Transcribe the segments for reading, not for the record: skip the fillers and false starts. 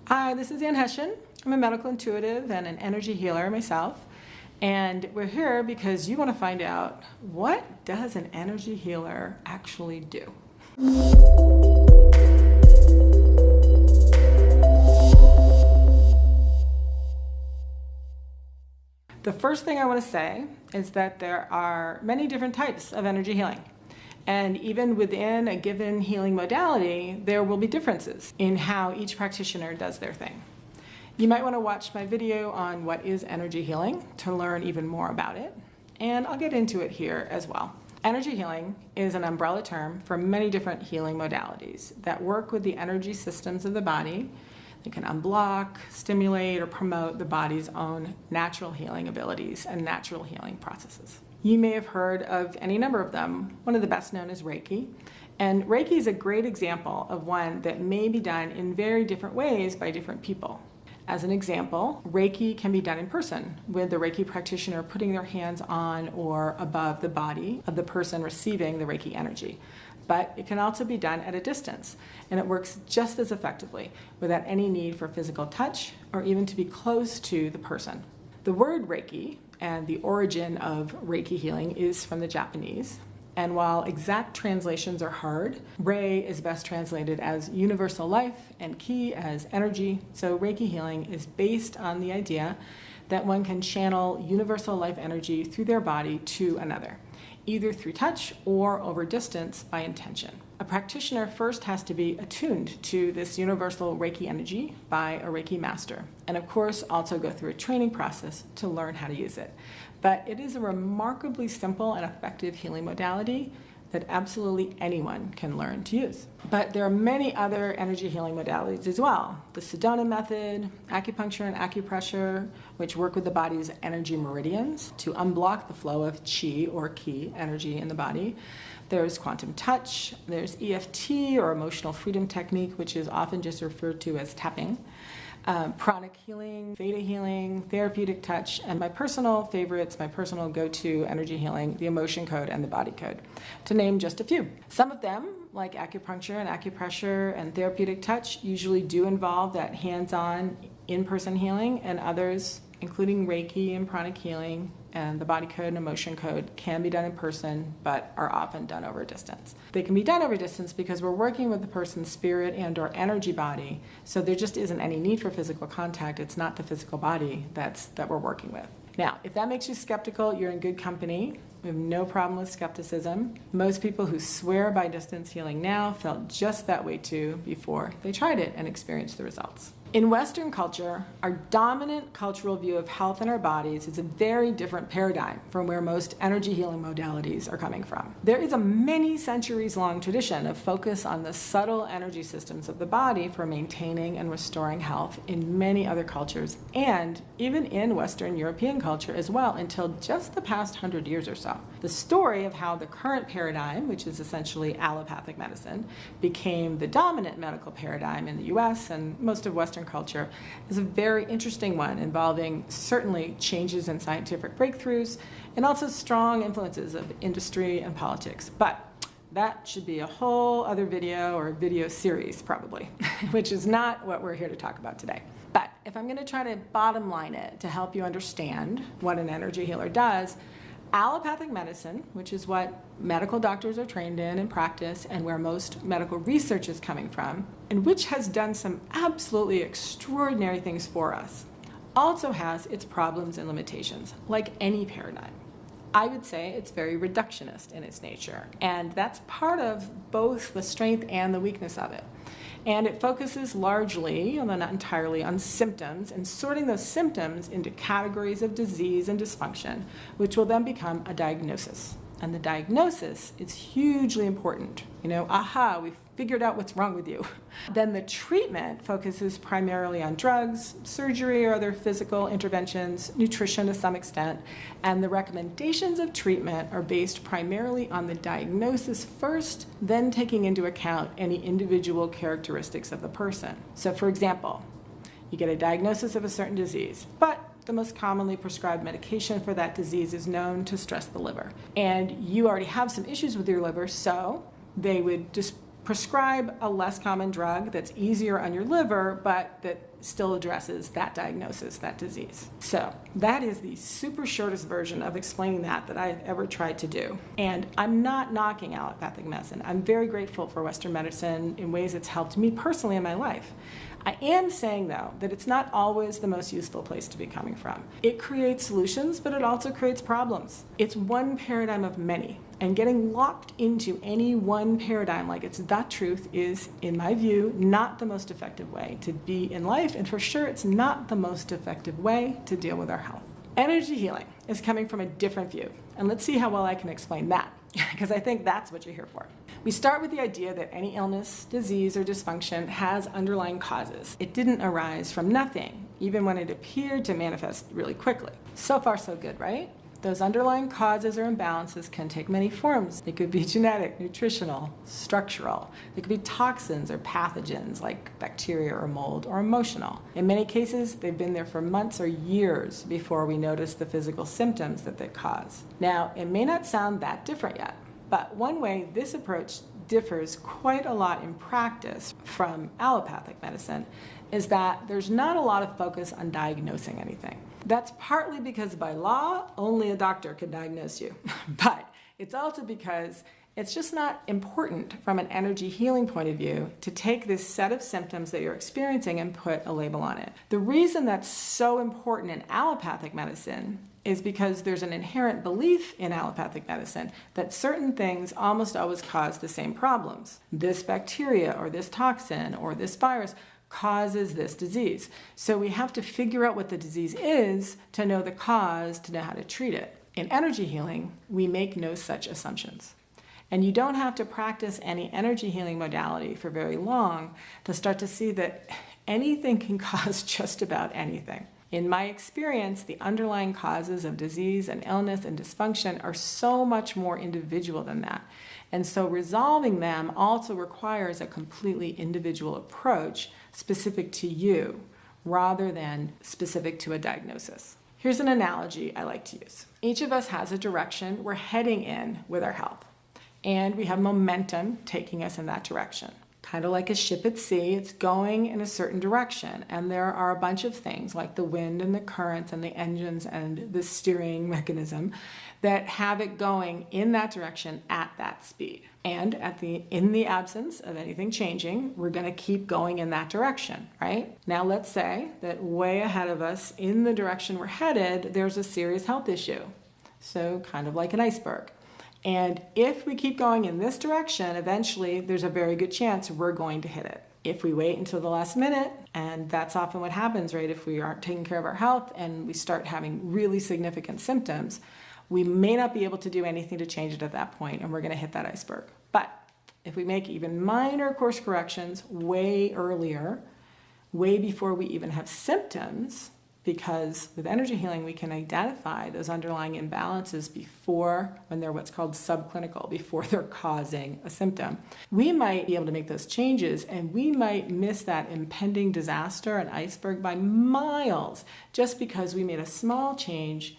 Hi, this is Hession. I'm a medical intuitive and an energy healer myself. And we're here because you want to find out, what does an energy healer actually do? The first thing I want to say is that there are many different types of energy healing. And even within a given healing modality, there will be differences in how each practitioner does their thing. You might want to watch my video on what is energy healing to learn even more about it, and I'll get into it here as well. Energy healing is an umbrella term for many different healing modalities that work with the energy systems of the body. They can unblock, stimulate, or promote the body's own natural healing abilities and natural healing processes. You may have heard of any number of them. One of the best known is Reiki. And Reiki is a great example of one that may be done in very different ways by different people. As an example, Reiki can be done in person, with the Reiki practitioner putting their hands on or above the body of the person receiving the Reiki energy. But it can also be done at a distance, and it works just as effectively without any need for physical touch or even to be close to the person. The word Reiki and the origin of Reiki healing is from the Japanese. And while exact translations are hard, Rei is best translated as universal life and Ki as energy. So Reiki healing is based on the idea that one can channel universal life energy through their body to another, either through touch or over distance by intention. A practitioner first has to be attuned to this universal Reiki energy by a Reiki master, and of course also go through a training process to learn how to use it. But it is a remarkably simple and effective healing modality that absolutely anyone can learn to use. But there are many other energy healing modalities as well. The SEDONA method, acupuncture and acupressure, which work with the body's energy meridians to unblock the flow of chi or ki energy in the body. There's quantum touch, there's E.F.T or emotional freedom technique, which is often just referred to as tapping. PRANIC healing, THETA healing, therapeutic touch, and my personal favorites, my personal go-to energy healing, the emotion code and the body code, to name just a few. Some of them, like acupuncture and acupressure and therapeutic touch, usually do involve that hands-on, in-person healing, and others, including Reiki and pranic healing and the body code and emotion code, can be done in person but are often done over distance. They can be done over distance because we're working with the person's spirit and or energy body, so there just isn't any need for physical contact. It's not the physical body that we're working with. Now, if that makes you skeptical, you're in good company. We have no problem with skepticism. Most people who swear by distance healing now felt just that way too before they tried it and experienced the results. In Western culture, our dominant cultural view of health in our bodies is a very different paradigm from where most energy healing modalities are coming from. There is a many centuries long tradition of focus on the subtle energy systems of the body for maintaining and restoring health in many other cultures, and even in Western European culture as well, until just the past 100 years or so. The story of how the current paradigm, which is essentially allopathic medicine, became the dominant medical paradigm in the US and most of Western culture is a very interesting one, involving certainly changes in scientific breakthroughs and also strong influences of industry and politics. But that should be a whole other video or video series probably, which is not what we're here to talk about today. But if I'm going to try to bottom line it to help you understand what an energy healer does, allopathic medicine, which is what medical doctors are trained in and practice and where most medical research is coming from, and which has done some absolutely extraordinary things for us, also has its problems and limitations, like any paradigm. I would say it's very reductionist in its nature, and that's part of both the strength and the weakness of it. And it focuses largely, although not entirely, on symptoms and sorting those symptoms into categories of disease and dysfunction, which will then become a diagnosis. And the diagnosis is hugely important. Aha, we've figured out what's wrong with you. Then the treatment focuses primarily on drugs, surgery or other physical interventions, nutrition to some extent, and the recommendations of treatment are based primarily on the diagnosis first, then taking into account any individual characteristics of the person. So for example, you get a diagnosis of a certain disease, but the most commonly prescribed medication for that disease is known to stress the liver. And you already have some issues with your liver, so they would just prescribe a less common drug that's easier on your liver, but that still addresses that diagnosis, that disease. So that is the super shortest version of explaining that I've ever tried to do. And I'm not knocking allopathic medicine. I'm very grateful for Western medicine in ways it's helped me personally in my life. I am saying, though, that it's not always the most useful place to be coming from. It creates solutions, but it also creates problems. It's one paradigm of many, and getting locked into any one paradigm like it's the truth is, in my view, not the most effective way to be in life, and for sure it's not the most effective way to deal with our health. Energy healing is coming from a different view, and let's see how well I can explain that, because I think that's what you're here for. We start with the idea that any illness, disease, or dysfunction has underlying causes. It didn't arise from nothing, even when it appeared to manifest really quickly. So far, so good, right? Those underlying causes or imbalances can take many forms. They could be genetic, nutritional, structural. They could be toxins or pathogens like bacteria or mold, or emotional. In many cases, they've been there for months or years before we notice the physical symptoms that they cause. Now, it may not sound that different yet, but one way this approach differs quite a lot in practice from allopathic medicine is that there's not a lot of focus on diagnosing anything. That's partly because by law, only a doctor can diagnose you. But it's also because it's just not important from an energy healing point of view to take this set of symptoms that you're experiencing and put a label on it. The reason that's so important in allopathic medicine is because there's an inherent belief in allopathic medicine that certain things almost always cause the same problems. This bacteria or this toxin or this virus causes this disease. So we have to figure out what the disease is to know the cause, to know how to treat it. In energy healing, we make no such assumptions. And you don't have to practice any energy healing modality for very long to start to see that anything can cause just about anything. In my experience, the underlying causes of disease and illness and dysfunction are so much more individual than that. And so resolving them also requires a completely individual approach specific to you rather than specific to a diagnosis. Here's an analogy I like to use. Each of us has a direction we're heading in with our health, and we have momentum taking us in that direction. Kind of like a ship at sea, it's going in a certain direction, and there are a bunch of things like the wind and the currents and the engines and the steering mechanism that have it going in that direction at that speed. And in the absence of anything changing, we're going to keep going in that direction, right? Now let's say that way ahead of us in the direction we're headed, there's a serious health issue. So kind of like an iceberg. And if we keep going in this direction, eventually there's a very good chance we're going to hit it. If we wait until the last minute, and that's often what happens, right? If we aren't taking care of our health and we start having really significant symptoms, we may not be able to do anything to change it at that point, and we're going to hit that iceberg. But if we make even minor course corrections way earlier, way before we even have symptoms, because with energy healing, we can identify those underlying imbalances before, when they're what's called subclinical, before they're causing a symptom. We might be able to make those changes, and we might miss that impending disaster, an iceberg, by miles, just because we made a small change,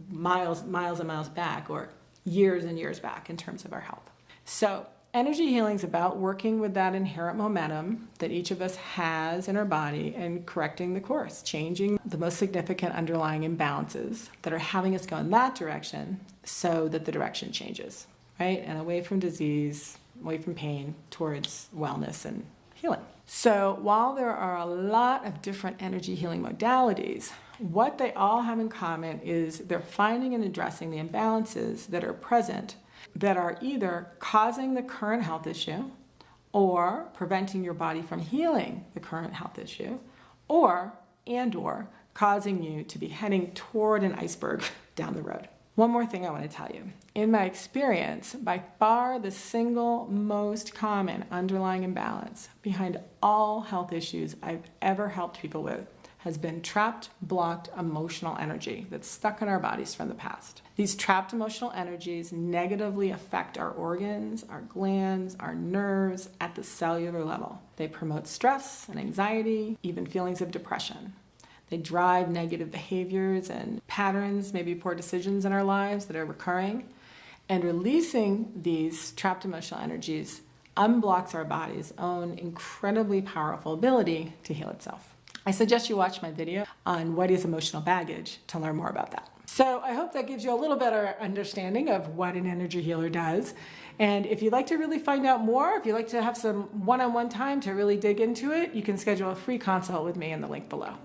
miles and miles back, or years and years back in terms of our health. So energy healing is about working with that inherent momentum that each of us has in our body and correcting the course, changing the most significant underlying imbalances that are having us go in that direction so that the direction changes, right? And away from disease, away from pain, towards wellness and healing. So while there are a lot of different energy healing modalities, what they all have in common is they're finding and addressing the imbalances that are present that are either causing the current health issue or preventing your body from healing the current health issue or causing you to be heading toward an iceberg down the road. One more thing I want to tell you. In my experience, by far the single most common underlying imbalance behind all health issues I've ever helped people with has been trapped, blocked emotional energy that's stuck in our bodies from the past. These trapped emotional energies negatively affect our organs, our glands, our nerves at the cellular level. They promote stress and anxiety, even feelings of depression. They drive negative behaviors and patterns, maybe poor decisions in our lives that are recurring. And releasing these trapped emotional energies unblocks our body's own incredibly powerful ability to heal itself. I suggest you watch my video on what is emotional baggage to learn more about that. So I hope that gives you a little better understanding of what an energy healer does. And if you'd like to really find out more, if you'd like to have some one-on-one time to really dig into it, you can schedule a free consult with me in the link below.